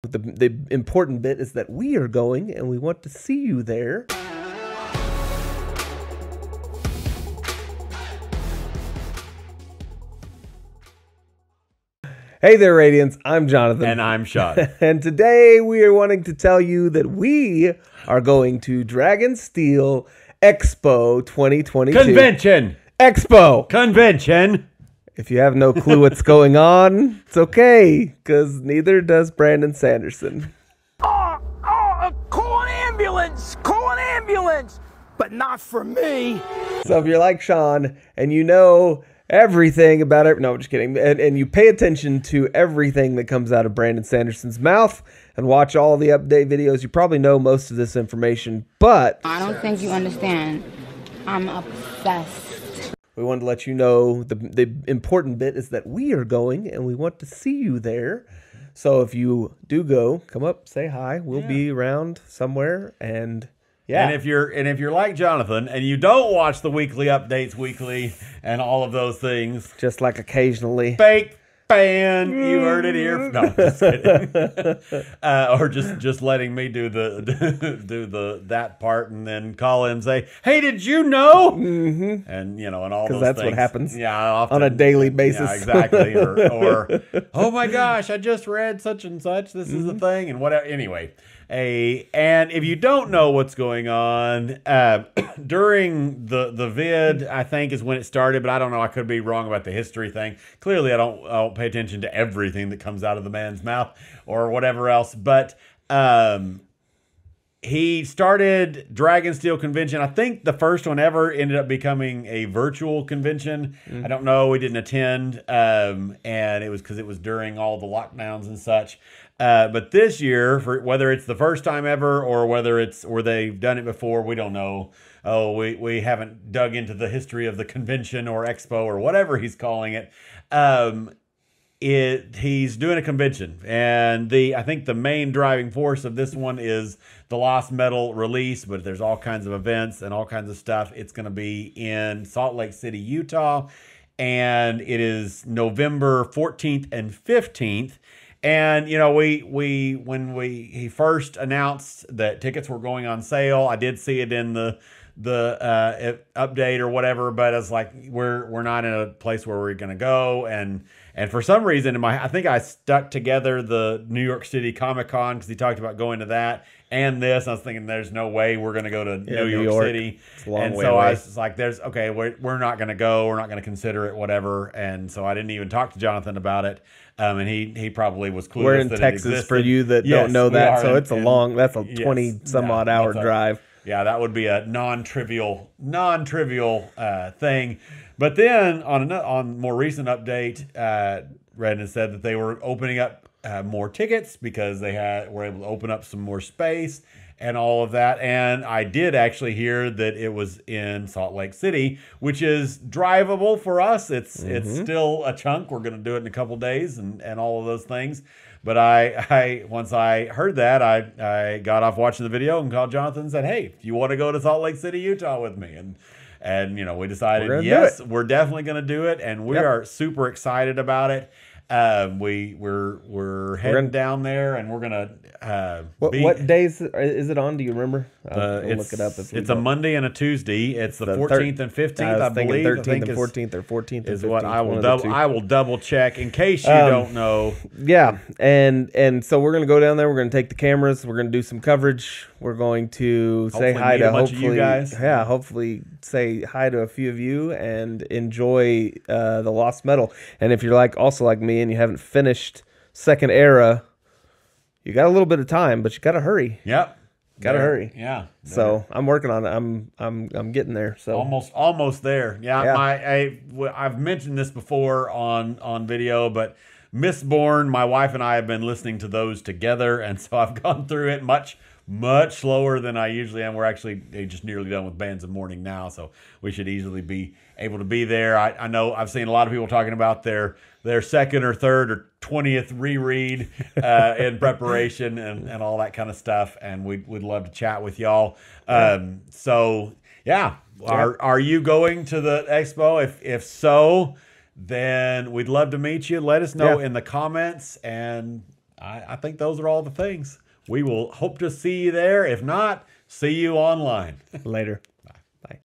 The important bit is that we are going and we want to see you there. Hey there, Radiants. I'm Jonathan. And I'm Sean. And today we are wanting to tell you that we are going to Dragonsteel Expo 2022. Convention! Expo! Convention! If you have no clue what's going on, it's okay, because neither does Brandon Sanderson. Call an ambulance! Call an ambulance! But not for me. So if you're like Sean and you know everything about it, no, I'm just kidding, and you pay attention to everything that comes out of Brandon Sanderson's mouth and watch all the update videos, you probably know most of this information, but I don't think you understand. I'm obsessed. we wanted to let you know the important bit is that we are going and we want to see you there. So if you do go, come up, say hi. We'll be around somewhere, and yeah. And if you're like Jonathan and you don't watch the weekly updates weekly and all of those things, just like occasionally, fake fan, you heard it here. No, just kidding. Or just letting me do that part and then call in and say, "Hey, did you know?" Mm-hmm. And and all those because that's things. what happens. Yeah, often, on a daily basis. Yeah, exactly. Or oh my gosh, I just read such and such. This is the thing, and whatever. Anyway. And if you don't know what's going on, during the vid, I think is when it started, but I don't know. I could be wrong about the history thing. Clearly, I don't pay attention to everything that comes out of the man's mouth or whatever else. But he started Dragonsteel convention. I think the first one ever ended up becoming a virtual convention. I don't know. We didn't attend, and it was because it was during all the lockdowns and such. But this year, for whether it's the first time ever or whether they've done it before, we don't know. Oh, we haven't dug into the history of the convention or expo or whatever he's calling it. He's doing a convention, and I think the main driving force of this one is the Lost Metal release, but there's all kinds of events and all kinds of stuff. It's going to be in Salt Lake City, Utah, and it is November 14th and 15th. And when he first announced that tickets were going on sale, I did see it in the update or whatever, but it's like we're not in a place where we're going to go, and for some reason I think I stuck together the New York City Comic Con because he talked about going to that and this. And I was thinking there's no way we're going to go to New York City, it's a long and way so away. I was like, we're not going to go, we're not going to consider it, whatever. And so I didn't even talk to Jonathan about it. And he probably was clueless. We're in that Texas for you that don't know that, so it's that's a 20 some odd hour drive. Yeah, that would be a non-trivial thing. But then on more recent update, Redden said that they were opening up more tickets because they were able to open up some more space and all of that. And I did actually hear that it was in Salt Lake City, which is drivable for us. It's still a chunk. We're going to do it in a couple days and all of those things. But I once I heard that, I got off watching the video and called Jonathan and said, "Hey, do you want to go to Salt Lake City, Utah with me?" And we decided, yes, we're definitely going to do it, and we are super excited about it. We're heading down there, and we're gonna. What days is it on? Do you remember? I'll look it up. It's a Monday and a Tuesday. It's the 14th and 15th. I believe 13th and 14th, or 14th is 15th, what I will double check in case you don't know. Yeah, and so we're gonna go down there. We're gonna take the cameras. We're gonna do some coverage. We're going to say hi to hopefully you guys. Yeah, hopefully say hi to a few of you and enjoy the Lost Metal. And if you're also like me and you haven't finished Second Era, you got a little bit of time, but you got to hurry. Yep. Gotta hurry. Yeah. So I'm working on it. I'm getting there. So almost there. Yeah. I've mentioned this before on video, but Mistborn, my wife and I have been listening to those together, and so I've gone through it much slower than I usually am. We're actually just nearly done with Bands of Mourning now, so we should easily be able to be there. I know I've seen a lot of people talking about their second or third or 20th reread in preparation and all that kind of stuff, and we'd love to chat with y'all. So yeah, are you going to the expo? If so, then we'd love to meet you. Let us know in the comments, and I think those are all the things. We will hope to see you there. If not, see you online. Later.